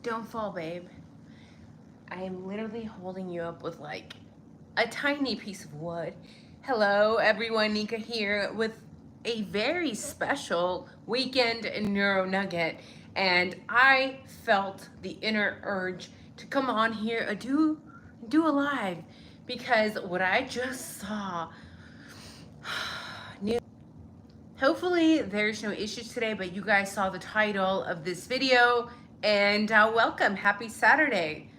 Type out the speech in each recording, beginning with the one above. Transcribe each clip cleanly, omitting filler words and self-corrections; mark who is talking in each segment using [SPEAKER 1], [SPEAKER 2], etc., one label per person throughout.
[SPEAKER 1] Don't fall, babe. I am literally holding you up with like a tiny piece of wood. Hello, everyone. Nika here with a very special weekend neuro nugget, and I felt the inner urge to come on here do a live because what I just saw. Hopefully there's no issues today, but you guys saw the title of this video, and welcome. Happy Saturday.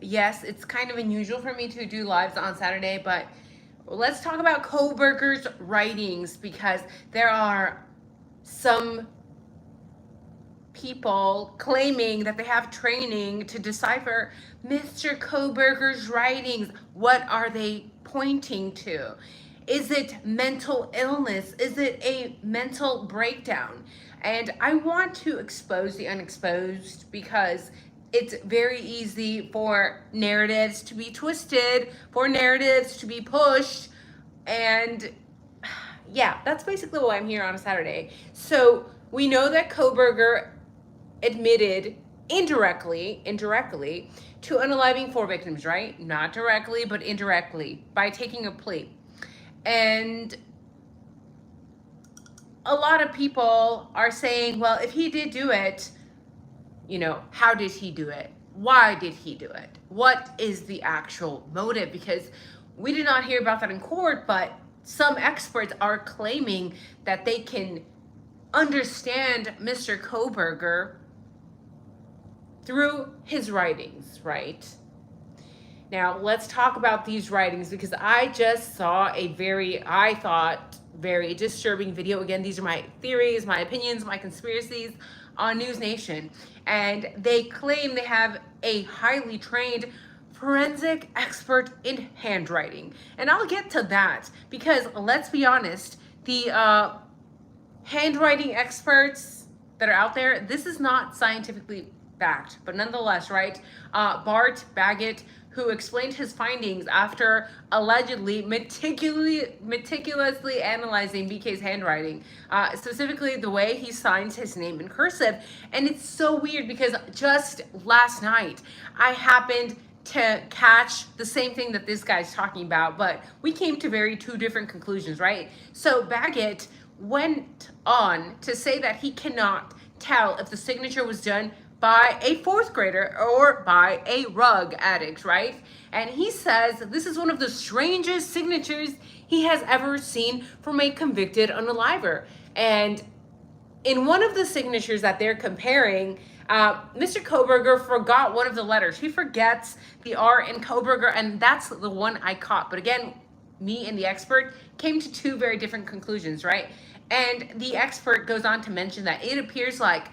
[SPEAKER 1] Yes, it's kind of unusual for me to do lives on Saturday, but let's talk about Kohberger's writings because there are some people claiming that they have training to decipher Mr. Kohberger's writings. What are they pointing to? Is it mental illness? Is it a mental breakdown? And I want to expose the unexposed because it's very easy for narratives to be twisted, for narratives to be pushed, and yeah, that's basically why I'm here on a Saturday. So we know that Kohberger admitted indirectly to unaliving 4 victims, right? Not directly, but indirectly by taking a plea. And a lot of people are saying, well, if he did do it, how did he do it? Why did he do it? What is the actual motive? Because we did not hear about that in court, but some experts are claiming that they can understand Mr. Kohberger through his writings, right? Now, let's talk about these writings because I just saw I thought, very disturbing video. Again, these are my theories, my opinions, my conspiracies on News Nation. And they claim they have a highly trained forensic expert in handwriting. And I'll get to that because let's be honest, the handwriting experts that are out there, this is not scientifically backed, but nonetheless, right? Bart Baggett, who explained his findings after allegedly meticulously analyzing BK's handwriting, specifically the way he signs his name in cursive. And it's so weird because just last night, I happened to catch the same thing that this guy's talking about, but we came to two different conclusions, right? So Baggett went on to say that he cannot tell if the signature was done by a 4th grader or by a rug addict, right? And he says this is one of the strangest signatures he has ever seen from a convicted unaliver. And in one of the signatures that they're comparing, Mr. Kohberger forgot one of the letters. He forgets the R in Kohberger, and that's the one I caught. But again, me and the expert came to 2 very different conclusions, right? And the expert goes on to mention that it appears like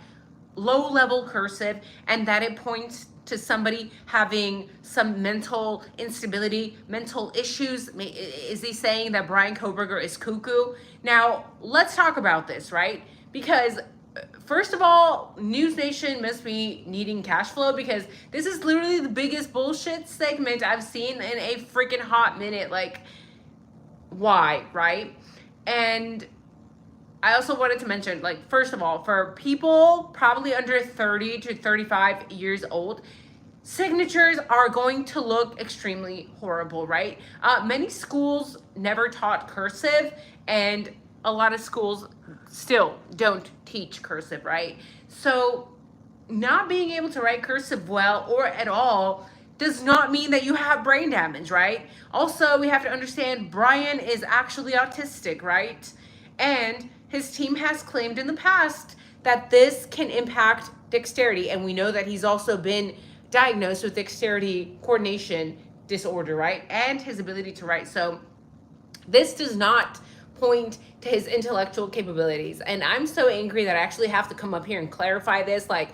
[SPEAKER 1] low-level cursive and that it points to somebody having some mental instability, mental issues. Is he saying that Brian Kohberger is cuckoo? Now, let's talk about this, right? Because first of all, News Nation must be needing cash flow because this is literally the biggest bullshit segment I've seen in a freaking hot minute. Like, why, right? And I also wanted to mention, like, first of all, for people probably under 30 to 35 years old, signatures are going to look extremely horrible, right? Many schools never taught cursive, and a lot of schools still don't teach cursive, right? So not being able to write cursive well or at all does not mean that you have brain damage, right? Also, we have to understand Brian is actually autistic, right? And his team has claimed in the past that this can impact dexterity. And we know that he's also been diagnosed with dexterity coordination disorder, right? And his ability to write. So this does not point to his intellectual capabilities. And I'm so angry that I actually have to come up here and clarify this. Like,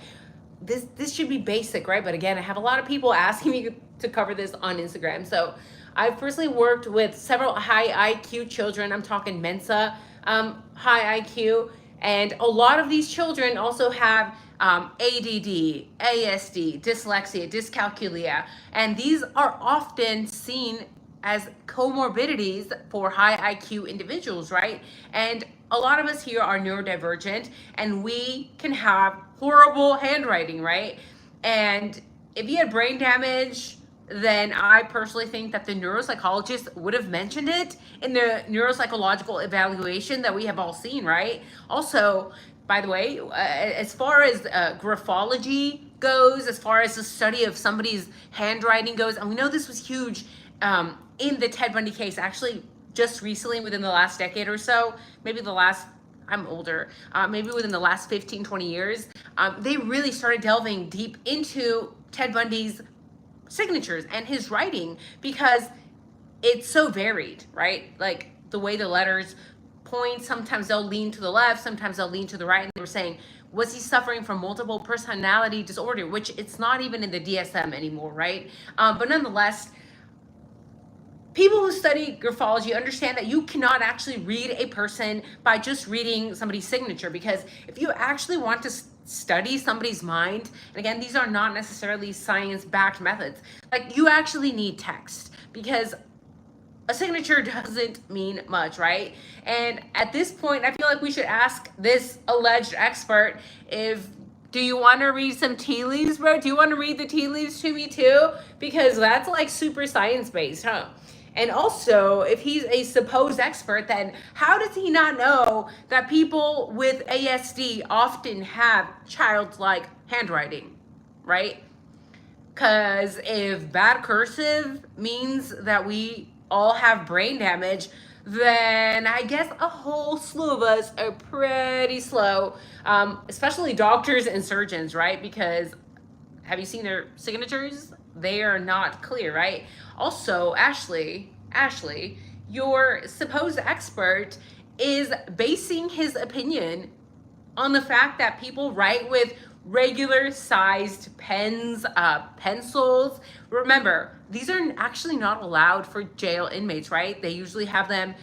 [SPEAKER 1] this should be basic, right? But again, I have a lot of people asking me to cover this on Instagram. So I've personally worked with several high IQ children. I'm talking Mensa high IQ, and a lot of these children also have ADD, ASD, dyslexia, dyscalculia, and these are often seen as comorbidities for high IQ individuals, right? And a lot of us here are neurodivergent and we can have horrible handwriting, right? And if you had brain damage, then I personally think that the neuropsychologist would have mentioned it in the neuropsychological evaluation that we have all seen, right? Also, by the way, as far as graphology goes, as far as the study of somebody's handwriting goes, and we know this was huge in the Ted Bundy case, actually just recently within the last decade or so, maybe the last, I'm older, maybe within the last 15, 20 years, they really started delving deep into Ted Bundy's signatures and his writing because it's so varied, right? Like the way the letters point, sometimes they'll lean to the left, sometimes they'll lean to the right. And they were saying, was he suffering from multiple personality disorder, which it's not even in the DSM anymore, right? But nonetheless, people who study graphology understand that you cannot actually read a person by just reading somebody's signature, because if you actually want to study somebody's mind, and again, these are not necessarily science-backed methods, like you actually need text, because a signature doesn't mean much, right? And at this point, I feel like we should ask this alleged expert do you want to read some tea leaves, bro? Do you want to read the tea leaves to me too? Because that's like super science-based, huh? And also, if he's a supposed expert, then how does he not know that people with ASD often have childlike handwriting, right? Because if bad cursive means that we all have brain damage, then I guess a whole slew of us are pretty slow, especially doctors and surgeons, right? Because have you seen their signatures? They are not clear, right? Also, Ashley, your supposed expert is basing his opinion on the fact that people write with regular sized pens, pencils. Remember, these are actually not allowed for jail inmates, right? They usually have them,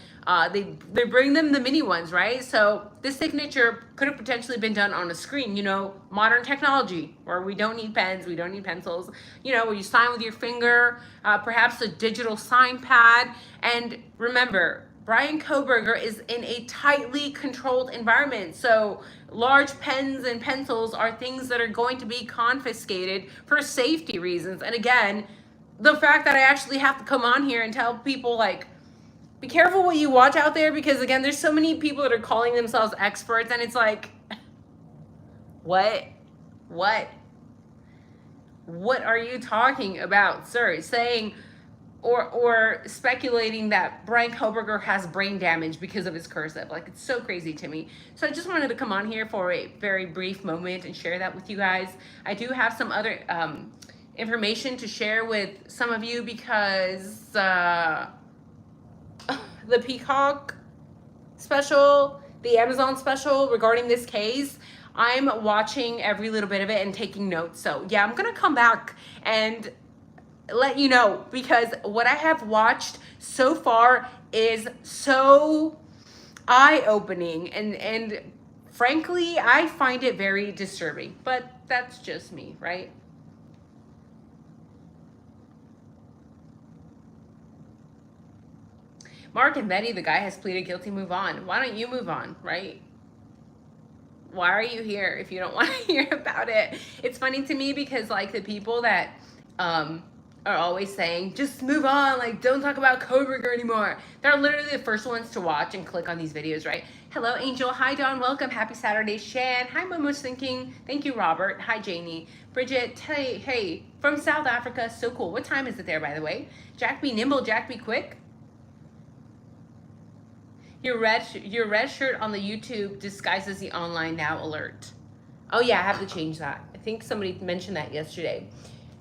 [SPEAKER 1] they bring them the mini ones, right? So this signature could have potentially been done on a screen, you know, modern technology where we don't need pens, we don't need pencils, you know, where you sign with your finger, perhaps a digital sign pad. And remember, Brian Kohberger is in a tightly controlled environment. So large pens and pencils are things that are going to be confiscated for safety reasons. And again, the fact that I actually have to come on here and tell people, like, be careful what you watch out there, because again, there's so many people that are calling themselves experts, and it's like, what are you talking about, sir? Saying or speculating that Brian Kohberger has brain damage because of his cursive. Like, it's so crazy to me. So I just wanted to come on here for a very brief moment and share that with you guys. I do have some other information to share with some of you, because the Peacock special, the Amazon special regarding this case, I'm watching every little bit of it and taking notes. So yeah, I'm gonna come back and let you know, because what I have watched so far is so eye-opening, and frankly, I find it very disturbing, but that's just me, right? Mark and Betty, the guy has pleaded guilty, move on. Why don't you move on, right? Why are you here if you don't want to hear about it? It's funny to me because, like, the people that are always saying, just move on, like, don't talk about Kohberger anymore, they're literally the first ones to watch and click on these videos, right? Hello, Angel. Hi, Dawn. Welcome. Happy Saturday, Shan. Hi, Momo's Thinking. Thank you, Robert. Hi, Janie. Bridget. Hey, from South Africa. So cool. What time is it there, by the way? Jack be nimble, Jack be quick. Your red shirt on the YouTube disguises the online now alert. Oh yeah, I have to change that. I think somebody mentioned that yesterday.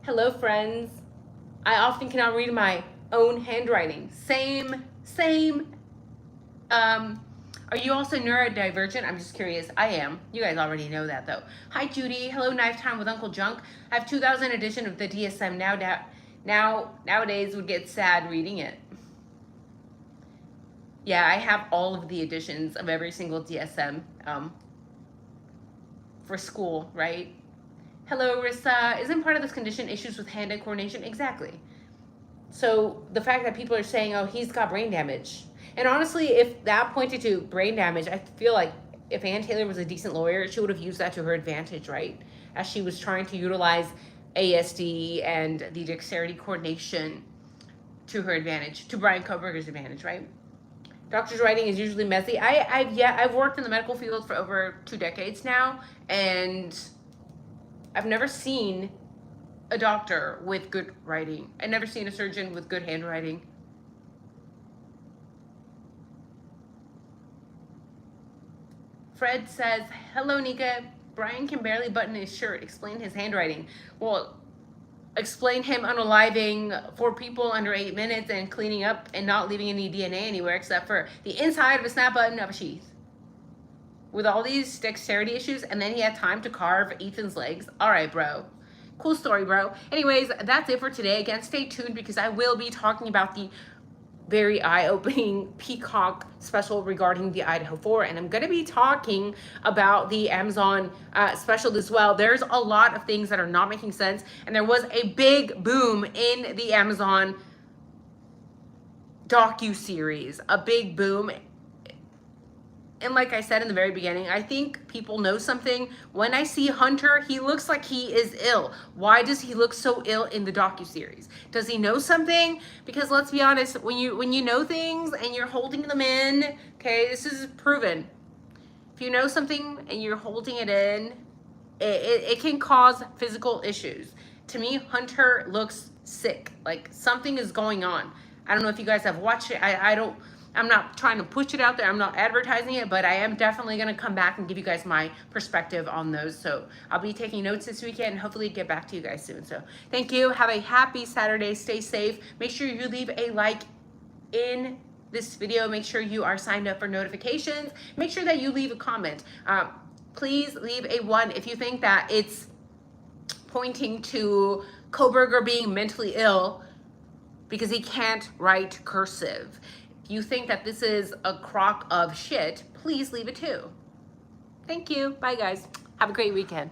[SPEAKER 1] Hello, friends. I often cannot read my own handwriting. Same. Are you also neurodivergent? I'm just curious. I am. You guys already know that, though. Hi, Judy. Hello, Knife Time with Uncle Junk. I have 2000 edition of the DSM nowadays would get sad reading it. Yeah, I have all of the editions of every single DSM for school, right? Hello, Rissa. Isn't part of this condition issues with hand-eye coordination? Exactly. So the fact that people are saying, oh, he's got brain damage. And honestly, if that pointed to brain damage, I feel like if Ann Taylor was a decent lawyer, she would have used that to her advantage, right? As she was trying to utilize ASD and the dexterity coordination to her advantage, to Brian Kohberger's advantage, right? Doctor's writing is usually messy. I've worked in the medical field for over 2 decades now, and I've never seen a doctor with good writing. I've never seen a surgeon with good handwriting. Fred says, hello, Nika. Brian can barely button his shirt. Explain his handwriting. Well, explain him unaliving 4 people under 8 minutes and cleaning up and not leaving any DNA anywhere except for the inside of a snap button of a sheath. With all these dexterity issues, and then he had time to carve Ethan's legs. All right, bro. Cool story, bro. Anyways, that's it for today. Again, stay tuned because I will be talking about the very eye-opening Peacock special regarding the IDAHO4, and I'm going to be talking about the Amazon special as well. There's a lot of things that are not making sense, and there was a big boom in the Amazon docu-series, a big boom. And like I said in the very beginning, I think people know something. When I see Hunter, he looks like he is ill. Why does he look so ill in the docuseries? Does he know something? Because let's be honest, when you know things and you're holding them in, okay, this is proven. If you know something and you're holding it in, it can cause physical issues. To me, Hunter looks sick. Like something is going on. I don't know if you guys have watched it. I'm not trying to push it out there. I'm not advertising it, but I am definitely going to come back and give you guys my perspective on those. So I'll be taking notes this weekend and hopefully get back to you guys soon. So thank you. Have a happy Saturday. Stay safe. Make sure you leave a like in this video. Make sure you are signed up for notifications. Make sure that you leave a comment. Please leave a 1 if you think that it's pointing to Kohberger being mentally ill because he can't write cursive. You think that this is a crock of shit, please leave it too. Thank you. Bye, guys. Have a great weekend.